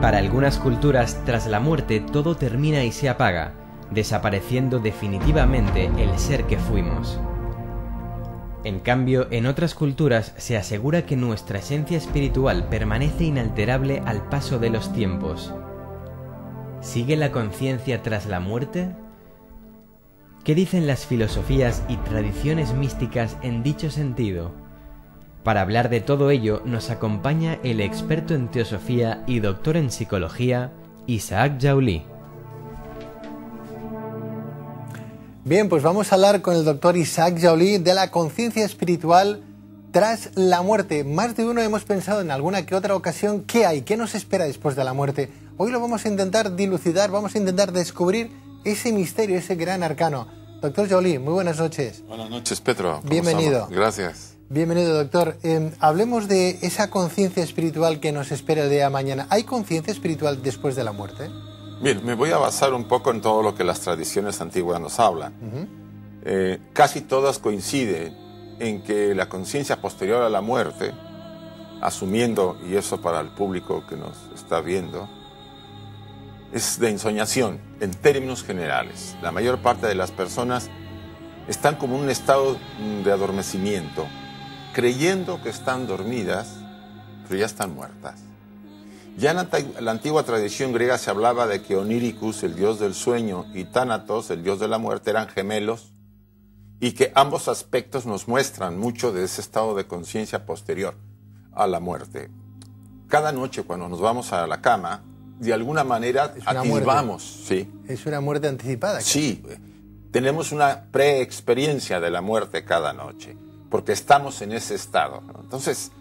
Para algunas culturas, tras la muerte todo termina y se apaga, desapareciendo definitivamente el ser que fuimos. En cambio, en otras culturas se asegura que nuestra esencia espiritual permanece inalterable al paso de los tiempos. ¿Sigue la conciencia tras la muerte? ¿Qué dicen las filosofías y tradiciones místicas en dicho sentido? Para hablar de todo ello nos acompaña el experto en teosofía y doctor en psicología, Isaac Jaulí. Bien, pues vamos a hablar con el doctor Isaac Jaulí de la conciencia espiritual tras la muerte. Más de uno hemos pensado en alguna que otra ocasión qué hay, qué nos espera después de la muerte. Hoy lo vamos a intentar dilucidar, vamos a intentar descubrir ese misterio, ese gran arcano. Doctor Jaulí, muy buenas noches. Buenas noches, Pedro. Bienvenido. Gracias. Bienvenido, doctor. Hablemos de esa conciencia espiritual que nos espera el día de mañana. ¿Hay conciencia espiritual después de la muerte? Bien, me voy a basar un poco en todo lo que las tradiciones antiguas nos hablan. Casi todas coinciden en que la conciencia posterior a la muerte, asumiendo, y eso para el público que nos está viendo, es de ensoñación en términos generales. La mayor parte de las personas están como en un estado de adormecimiento, creyendo que están dormidas, pero ya están muertas. Ya en la antigua tradición griega se hablaba de que Oníricus, el dios del sueño, y Tánatos, el dios de la muerte, eran gemelos, y que ambos aspectos nos muestran mucho de ese estado de conciencia posterior a la muerte. Cada noche cuando nos vamos a la cama, de alguna manera atisbamos, ¿sí? Es una muerte anticipada. Sí, tenemos una preexperiencia de la muerte cada noche, porque estamos en ese estado, ¿no? Entonces,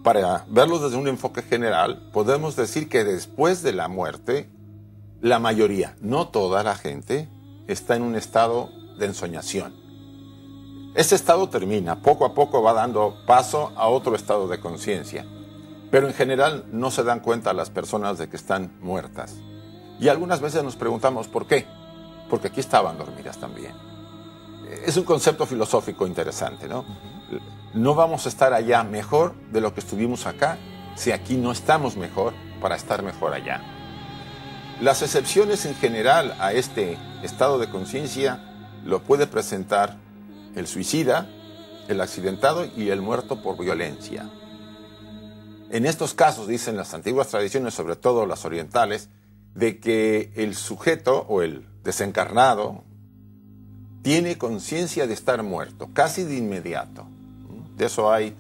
para verlo desde un enfoque general, podemos decir que después de la muerte, la mayoría, no toda la gente, está en un estado de ensoñación. Ese estado termina, poco a poco va dando paso a otro estado de conciencia, pero en general no se dan cuenta las personas de que están muertas. Y algunas veces nos preguntamos ¿por qué? Porque aquí estaban dormidas también. Es un concepto filosófico interesante, ¿no? No vamos a estar allá mejor de lo que estuvimos acá si aquí no estamos mejor para estar mejor allá. Las excepciones en general a este estado de conciencia lo puede presentar el suicida, el accidentado y el muerto por violencia. En estos casos, dicen las antiguas tradiciones, sobre todo las orientales, de que el sujeto o el desencarnado tiene conciencia de estar muerto, casi de inmediato. De eso hay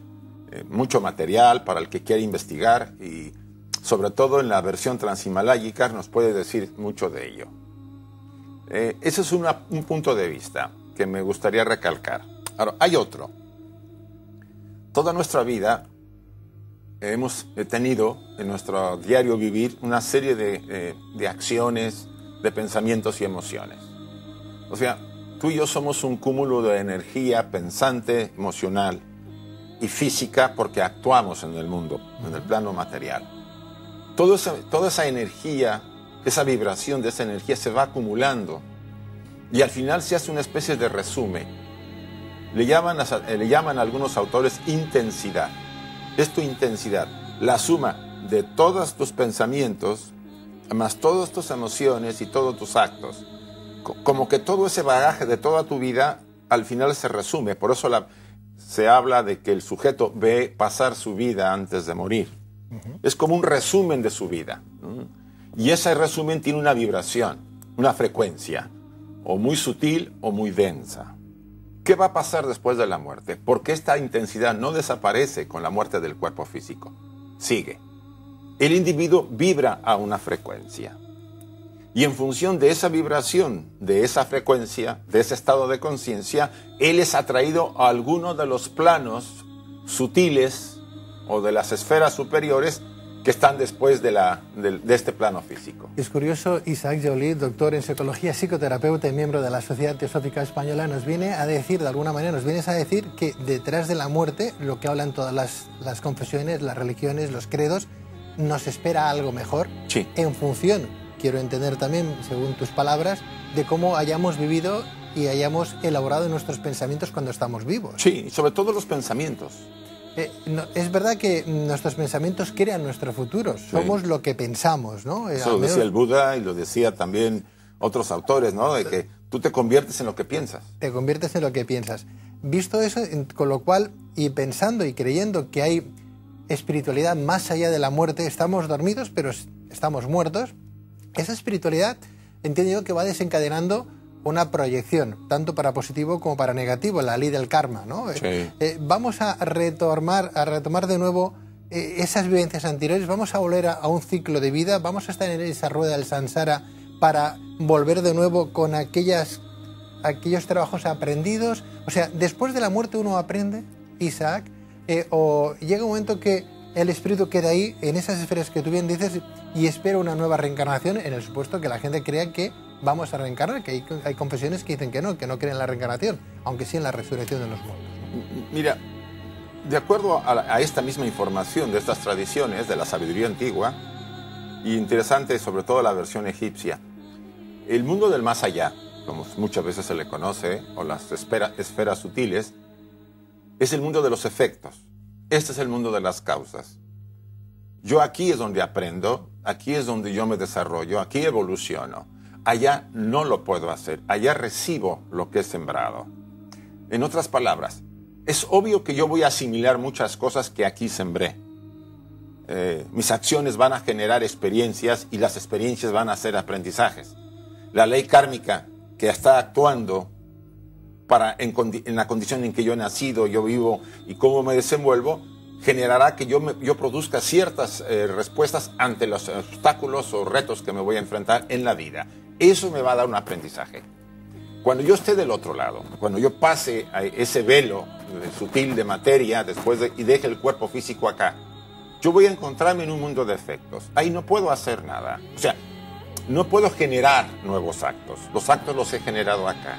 mucho material para el que quiera investigar y sobre todo en la versión transhimaláyica nos puede decir mucho de ello. Ese es un punto de vista que me gustaría recalcar. Ahora, hay otro. Toda nuestra vida hemos tenido en nuestro diario vivir una serie de acciones, de pensamientos y emociones. O sea, tú y yo somos un cúmulo de energía pensante, emocional y física porque actuamos en el mundo, en el plano material. Toda esa energía, esa vibración de esa energía se va acumulando y al final se hace una especie de resumen. Le llaman algunos autores intensidad. Es tu intensidad, la suma de todos tus pensamientos, más todas tus emociones y todos tus actos. Como que todo ese bagaje de toda tu vida al final se resume. Por eso se habla de que el sujeto ve pasar su vida antes de morir. Es como un resumen de su vida. Y ese resumen tiene una vibración, una frecuencia, o muy sutil o muy densa. ¿Qué va a pasar después de la muerte? Porque esta intensidad no desaparece con la muerte del cuerpo físico. Sigue. El individuo vibra a una frecuencia. Y en función de esa vibración, de esa frecuencia, de ese estado de conciencia, él es atraído a alguno de los planos sutiles o de las esferas superiores que están después de este plano físico. Es curioso, Isaac Jaulí, doctor en psicología, psicoterapeuta y miembro de la Sociedad Teosófica Española, nos viene a decir, de alguna manera, nos vienes a decir que detrás de la muerte, lo que hablan todas las confesiones, las religiones, los credos, nos espera algo mejor. Sí. En función, quiero entender también, según tus palabras, de cómo hayamos vivido y hayamos elaborado nuestros pensamientos cuando estamos vivos. Sí, sobre todo los pensamientos. es verdad que nuestros pensamientos crean nuestro futuro, somos lo que pensamos, ¿no? Eso lo decía el Buda y lo decía también otros autores, ¿no? De que tú te conviertes en lo que piensas. Te conviertes en lo que piensas. Visto eso, con lo cual, y pensando y creyendo que hay espiritualidad más allá de la muerte, estamos dormidos, pero estamos muertos, esa espiritualidad, entiendo yo, que va desencadenando una proyección, tanto para positivo como para negativo, la ley del karma, ¿no? Sí. Vamos a retomar de nuevo esas vivencias anteriores, vamos a volver a un ciclo de vida, vamos a estar en esa rueda del samsara para volver de nuevo con aquellos trabajos aprendidos. O sea, después de la muerte uno aprende, Isaac, o llega un momento que el espíritu queda ahí, en esas esferas que tú bien dices, y espera una nueva reencarnación, en el supuesto que la gente crea que vamos a reencarnar, que hay confesiones que dicen que no creen en la reencarnación, aunque sí en la resurrección de los muertos. Mira, de acuerdo a esta misma información de estas tradiciones de la sabiduría antigua, y interesante sobre todo la versión egipcia, el mundo del más allá, como muchas veces se le conoce, o las esferas sutiles, es el mundo de los efectos. Este es el mundo de las causas. Yo aquí es donde aprendo, aquí es donde yo me desarrollo, aquí evoluciono. Allá no lo puedo hacer, allá recibo lo que he sembrado. En otras palabras, es obvio que yo voy a asimilar muchas cosas que aquí sembré. Mis acciones van a generar experiencias y las experiencias van a ser aprendizajes. La ley kármica que está actuando en la condición en que yo he nacido, yo vivo y cómo me desenvuelvo, generará que yo produzca ciertas respuestas ante los obstáculos o retos que me voy a enfrentar en la vida. Eso me va a dar un aprendizaje. Cuando yo esté del otro lado, cuando yo pase a ese velo sutil de materia y deje el cuerpo físico acá, yo voy a encontrarme en un mundo de efectos. Ahí no puedo hacer nada. O sea, no puedo generar nuevos actos. Los actos los he generado acá.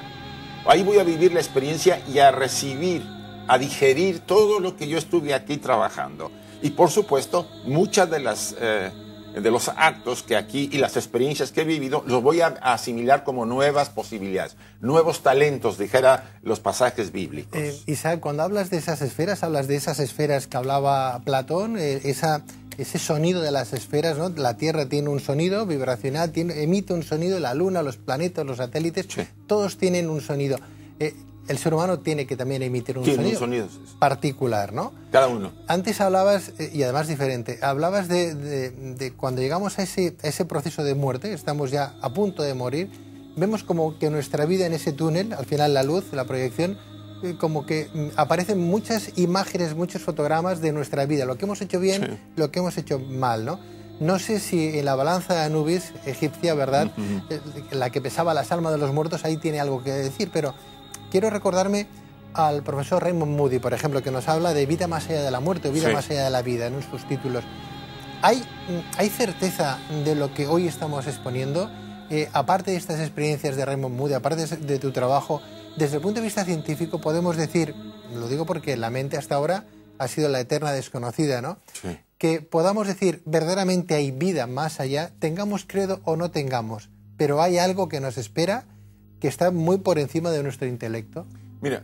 Ahí voy a vivir la experiencia y a recibir, a digerir todo lo que yo estuve aquí trabajando. Y por supuesto, muchas de los actos que aquí y las experiencias que he vivido los voy a asimilar como nuevas posibilidades, nuevos talentos, dijera los pasajes bíblicos. Isaac, cuando hablas de esas esferas que hablaba Platón, ese sonido de las esferas, ¿no? La Tierra tiene un sonido vibracional, emite un sonido, la Luna, los planetas, los satélites, sí, todos tienen un sonido. El ser humano tiene que también emitir un sonido particular, ¿no? Cada uno. Antes hablabas, y además diferente, hablabas de cuando llegamos a ese proceso de muerte, estamos ya a punto de morir, vemos como que nuestra vida en ese túnel, al final la luz, la proyección, como que aparecen muchas imágenes, muchos fotogramas de nuestra vida, lo que hemos hecho bien, sí, lo que hemos hecho mal, ¿no? No sé si en la balanza de Anubis egipcia, ¿verdad? La que pesaba las almas de los muertos, ahí tiene algo que decir, pero quiero recordarme al profesor Raymond Moody, por ejemplo, que nos habla de vida más allá de la muerte o vida, sí, más allá de la vida, en sus títulos. ¿Hay certeza de lo que hoy estamos exponiendo? Aparte de estas experiencias de Raymond Moody, aparte de tu trabajo, desde el punto de vista científico podemos decir, lo digo porque la mente hasta ahora ha sido la eterna desconocida, ¿no? Sí. Que podamos decir, verdaderamente hay vida más allá, tengamos credo o no tengamos, pero hay algo que nos espera que está muy por encima de nuestro intelecto. Mira,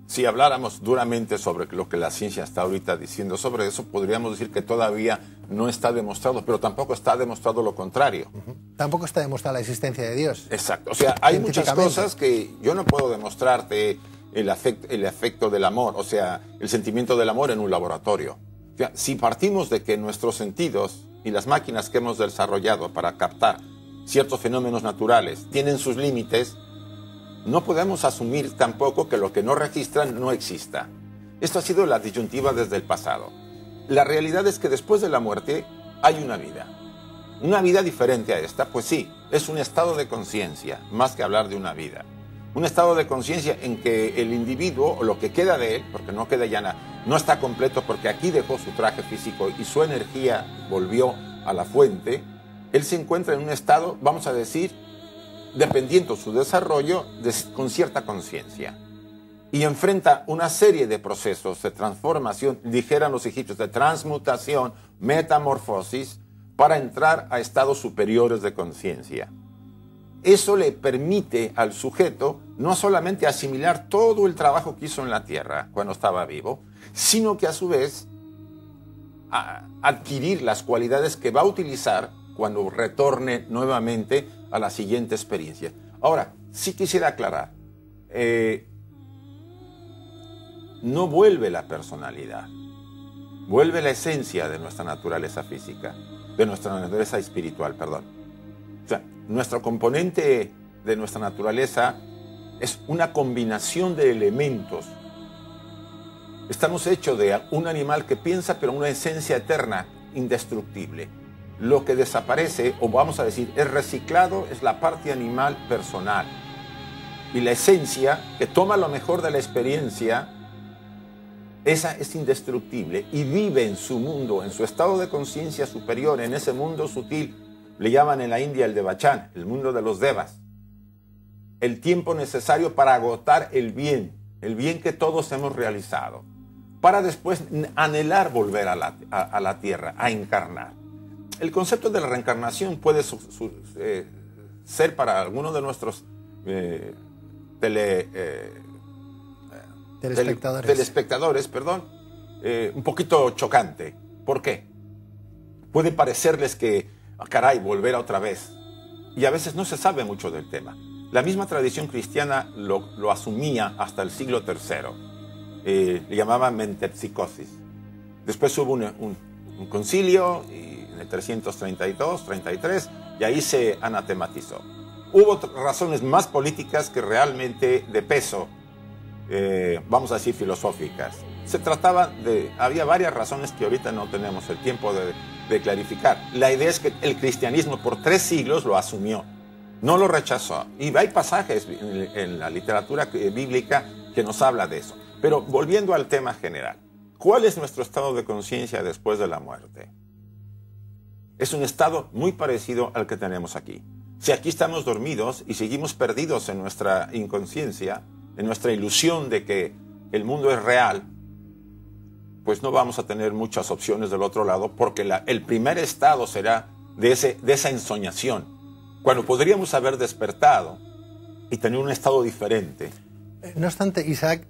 si habláramos duramente sobre lo que la ciencia está ahorita diciendo sobre eso, podríamos decir que todavía no está demostrado, pero tampoco está demostrado lo contrario. Tampoco está demostrada la existencia de Dios. Exacto. O sea, hay muchas cosas que yo no puedo demostrarte el afecto del amor, o sea, el sentimiento del amor en un laboratorio. O sea, si partimos de que nuestros sentidos y las máquinas que hemos desarrollado para captar ciertos fenómenos naturales tienen sus límites, no podemos asumir tampoco que lo que no registran no exista. Esto ha sido la disyuntiva desde el pasado. La realidad es que después de la muerte hay una vida diferente a esta, pues sí, es un estado de conciencia, más que hablar de una vida. Un estado de conciencia en que el individuo, o lo que queda de él, porque no queda ya nada, no está completo porque aquí dejó su traje físico y su energía volvió a la fuente, él se encuentra en un estado, vamos a decir, dependiendo su desarrollo, con cierta conciencia. Y enfrenta una serie de procesos de transformación, dijeran los egipcios, de transmutación, metamorfosis, para entrar a estados superiores de conciencia. Eso le permite al sujeto no solamente asimilar todo el trabajo que hizo en la tierra cuando estaba vivo, sino que a su vez adquirir las cualidades que va a utilizar cuando retorne nuevamente a la siguiente experiencia. Ahora, sí quisiera aclarar, no vuelve la personalidad, vuelve la esencia de nuestra naturaleza física, de nuestra naturaleza espiritual, perdón. O sea, nuestro componente de nuestra naturaleza es una combinación de elementos. Estamos hechos de un animal que piensa, pero una esencia eterna, indestructible. Lo que desaparece, o vamos a decir, es reciclado, es la parte animal personal. Y la esencia, que toma lo mejor de la experiencia, esa es indestructible y vive en su mundo, en su estado de conciencia superior, en ese mundo sutil. Le llaman en la India el Devachan, el mundo de los devas. El tiempo necesario para agotar el bien que todos hemos realizado, para después anhelar volver a la tierra, a encarnar. El concepto de la reencarnación puede ser para algunos de nuestros telespectadores, un poquito chocante. ¿Por qué? Puede parecerles que, caray, volver otra vez. Y a veces no se sabe mucho del tema. La misma tradición cristiana lo asumía hasta el siglo III. Le llamaban metempsicosis. Después hubo un concilio en el 332, 33, y ahí se anatematizó. Hubo razones más políticas que realmente de peso, vamos a decir filosóficas. Había varias razones que ahorita no tenemos el tiempo de clarificar. La idea es que el cristianismo por 3 siglos lo asumió. No lo rechazó. Y hay pasajes en la literatura bíblica que nos habla de eso. Pero volviendo al tema general, ¿cuál es nuestro estado de conciencia después de la muerte? Es un estado muy parecido al que tenemos aquí. Si aquí estamos dormidos y seguimos perdidos en nuestra inconsciencia, en nuestra ilusión de que el mundo es real, pues no vamos a tener muchas opciones del otro lado, porque el primer estado será de esa ensoñación, cuando podríamos haber despertado y tener un estado diferente. No obstante, Isaac,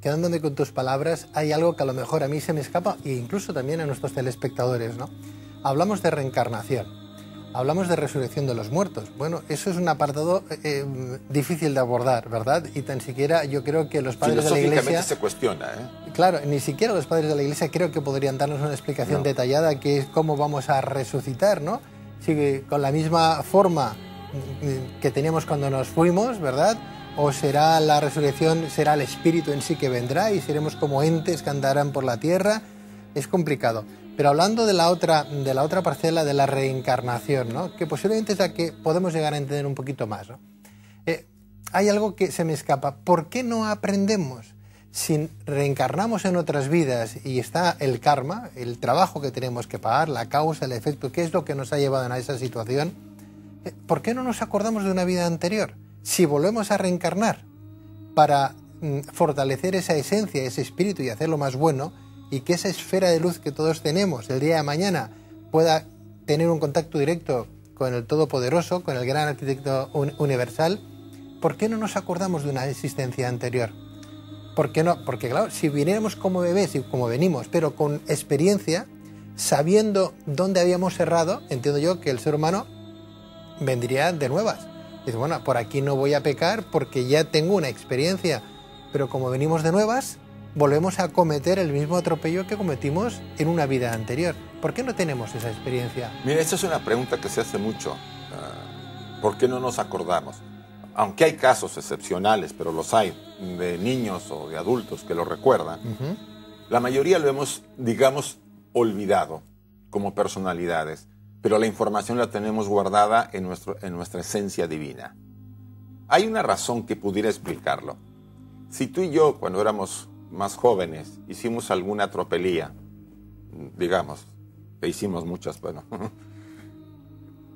quedándome con tus palabras, hay algo que a lo mejor a mí se me escapa, e incluso también a nuestros telespectadores, ¿no? Hablamos de reencarnación, hablamos de resurrección de los muertos. Bueno, eso es un apartado difícil de abordar, ¿verdad? Y tan siquiera yo creo que los padres de la Iglesia... se cuestiona, ¿eh? Claro, ni siquiera los padres de la Iglesia creo que podrían darnos una explicación detallada, que es cómo vamos a resucitar, ¿no? Si con la misma forma que teníamos cuando nos fuimos, ¿verdad? O será la resurrección, será el espíritu en sí que vendrá y seremos como entes que andarán por la tierra. Es complicado. Pero hablando de la otra parcela de la reencarnación, ¿no? Que posiblemente es la que podemos llegar a entender un poquito más, ¿no? Hay algo que se me escapa. ¿Por qué no aprendemos? Si reencarnamos en otras vidas y está el karma, el trabajo que tenemos que pagar, la causa, el efecto, ¿qué es lo que nos ha llevado a esa situación? ¿Por qué no nos acordamos de una vida anterior? Si volvemos a reencarnar para fortalecer esa esencia, ese espíritu y hacerlo más bueno, y que esa esfera de luz que todos tenemos el día de mañana pueda tener un contacto directo con el Todopoderoso, con el gran arquitecto universal, ¿por qué no nos acordamos de una existencia anterior? ¿Por qué no? Porque claro, si viniéramos como bebés y como venimos, pero con experiencia, sabiendo dónde habíamos errado, entiendo yo que el ser humano vendría de nuevas. Dice, bueno, por aquí no voy a pecar porque ya tengo una experiencia, pero como venimos de nuevas, volvemos a cometer el mismo atropello que cometimos en una vida anterior. ¿Por qué no tenemos esa experiencia? Mira, esta es una pregunta que se hace mucho. ¿Por qué no nos acordamos? Aunque hay casos excepcionales, pero los hay, de niños o de adultos que lo recuerdan, la mayoría lo hemos, digamos, olvidado como personalidades, pero la información la tenemos guardada en nuestra esencia divina. Hay una razón que pudiera explicarlo. Si tú y yo, cuando éramos más jóvenes, hicimos alguna tropelía, digamos, que hicimos muchas, bueno,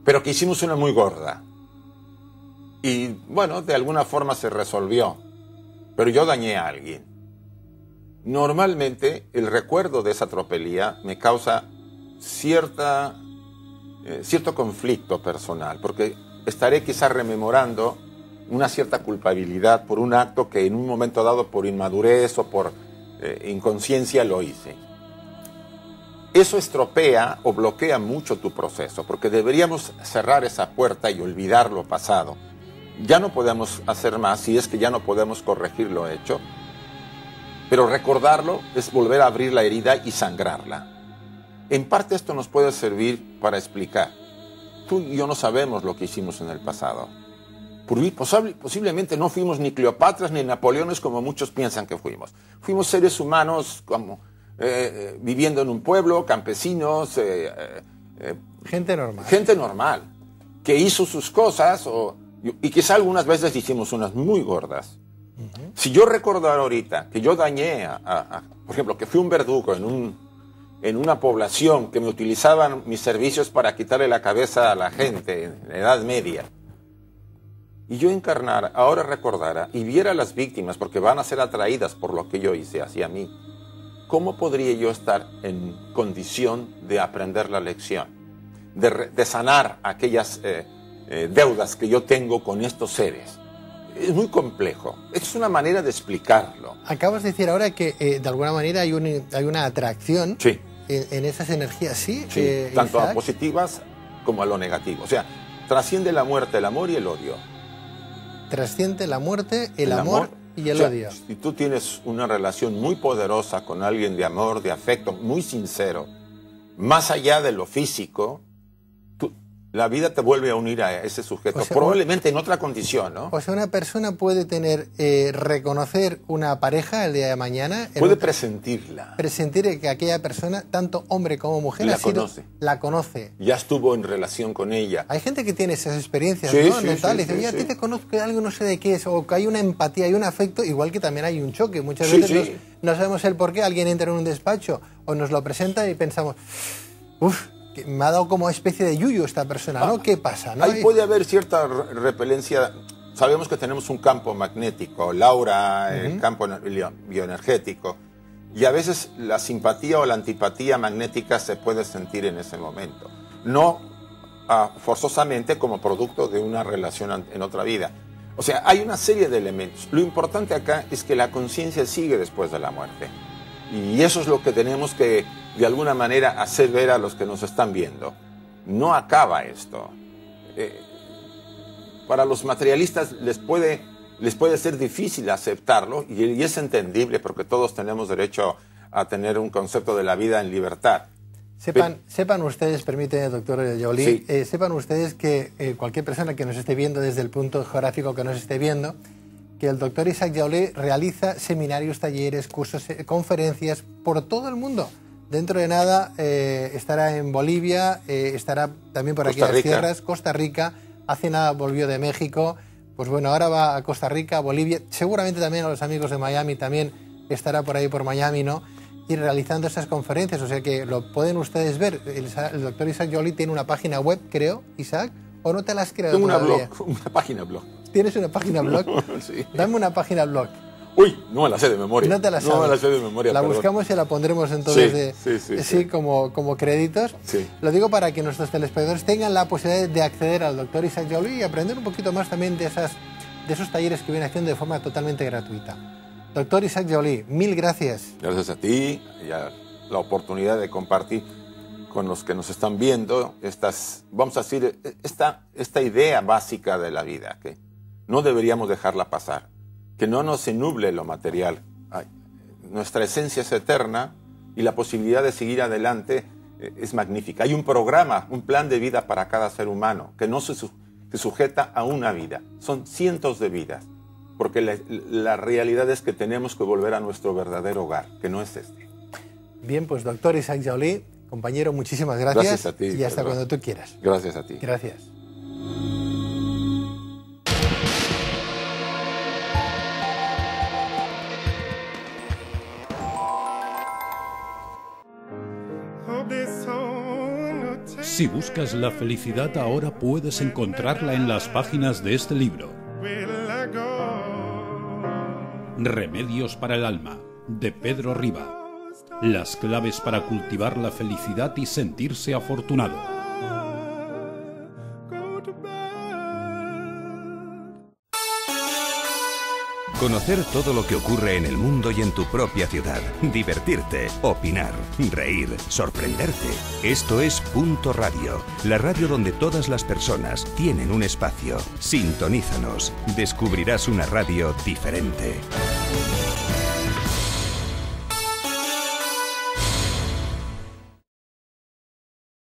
pero que hicimos una muy gorda, y bueno, de alguna forma se resolvió, pero yo dañé a alguien. Normalmente el recuerdo de esa tropelía me causa cierto conflicto personal, porque estaré quizás rememorando una cierta culpabilidad por un acto que en un momento dado, por inmadurez o por inconsciencia, lo hice. Eso estropea o bloquea mucho tu proceso, porque deberíamos cerrar esa puerta y olvidar lo pasado. Ya no podemos hacer más si es que ya no podemos corregir lo hecho, pero recordarlo es volver a abrir la herida y sangrarla. En parte esto nos puede servir para explicar. Tú y yo no sabemos lo que hicimos en el pasado. Posiblemente no fuimos ni Cleopatras ni Napoleones como muchos piensan que fuimos. Fuimos seres humanos como, viviendo en un pueblo, campesinos. Gente normal. Gente normal, que hizo sus cosas y quizá algunas veces hicimos unas muy gordas. Si yo recordara ahorita que yo dañé por ejemplo, que fui un verdugo en una población que me utilizaban mis servicios para quitarle la cabeza a la gente en la Edad Media, y yo encarnara, ahora recordara y viera a las víctimas, porque van a ser atraídas por lo que yo hice hacia mí, ¿cómo podría yo estar en condición de aprender la lección? De sanar aquellas deudas que yo tengo con estos seres. Es muy complejo. Es una manera de explicarlo. Acabas de decir ahora que de alguna manera hay una atracción, sí, en esas energías, ¿sí? Sí, tanto Isaac, a positivas como a lo negativo. O sea, trasciende la muerte, el amor y el odio. Trasciende la muerte, el amor y el odio. Si tú tienes una relación muy poderosa con alguien de amor, de afecto, muy sincero, más allá de lo físico, la vida te vuelve a unir a ese sujeto, probablemente en otra condición, ¿no? O sea, una persona puede tener, reconocer una pareja el día de mañana. Puede presentirla. Presentir que aquella persona, tanto hombre como mujer, la conoce. Ya estuvo en relación con ella. Hay gente que tiene esas experiencias, sí, ¿no? Sí, Mental, sí, y dice, a ti te conozco de algo, no sé de qué es, o que hay una empatía, hay un afecto, igual que también hay un choque. Muchas veces no sabemos el por qué, alguien entra en un despacho o nos lo presenta y pensamos, uff, me ha dado como especie de yuyu esta persona, ¿no? ¿Qué pasa? ¿no? Ahí puede haber cierta repelencia. Sabemos que tenemos un campo magnético, el aura, el campo bioenergético, y a veces la simpatía o la antipatía magnética se puede sentir en ese momento. No forzosamente como producto de una relación en otra vida. O sea, hay una serie de elementos. Lo importante acá es que la conciencia sigue después de la muerte. Y eso es lo que tenemos que, de alguna manera, hacer ver a los que nos están viendo. No acaba esto. Para los materialistas les puede ser difícil aceptarlo, y es entendible porque todos tenemos derecho a tener un concepto de la vida en libertad. Sepan ustedes, permíteme, doctor Joly, sepan ustedes que cualquier persona que nos esté viendo desde el punto geográfico que nos esté viendo, que el doctor Isaac Joly realiza seminarios, talleres, cursos, conferencias por todo el mundo. Dentro de nada estará en Bolivia, estará también por aquí en las tierras, Costa Rica, hace nada volvió de México, pues bueno, ahora va a Costa Rica, Bolivia, seguramente también a los amigos de Miami, también estará por ahí por Miami, ¿no? Y realizando esas conferencias, o sea que lo pueden ustedes ver. El doctor Isaac Joly tiene una página web, creo, Isaac, ¿o no te la has creado todavía? Tengo una página blog. ¿Tienes una página blog? Sí. Dame una página blog. Uy, no me la sé de memoria. No te la sabes. No me la sé de memoria. La buscamos y la pondremos entonces como créditos. Sí. Lo digo para que nuestros telespectadores tengan la posibilidad de acceder al doctor Isaac Joly y aprender un poquito más también de esos talleres que viene haciendo de forma totalmente gratuita. Doctor Isaac Joly, mil gracias. Gracias a ti y a la oportunidad de compartir con los que nos están viendo vamos a decir, esta idea básica de la vida, que no deberíamos dejarla pasar, que no nos ennuble lo material. Nuestra esencia es eterna y la posibilidad de seguir adelante es magnífica. Hay un programa, un plan de vida para cada ser humano que no se sujeta a una vida, son cientos de vidas, porque la realidad es que tenemos que volver a nuestro verdadero hogar, que no es este. Bien, pues doctor Isaac Joly, compañero, muchísimas gracias. Gracias a ti. Y hasta cuando tú quieras. Gracias a ti. Gracias. Si buscas la felicidad, ahora puedes encontrarla en las páginas de este libro. Remedios para el alma, de Pedro Riba. Las claves para cultivar la felicidad y sentirse afortunado. Conocer todo lo que ocurre en el mundo y en tu propia ciudad. Divertirte, opinar, reír, sorprenderte. Esto es Punto Radio, la radio donde todas las personas tienen un espacio. Sintonízanos. Descubrirás una radio diferente.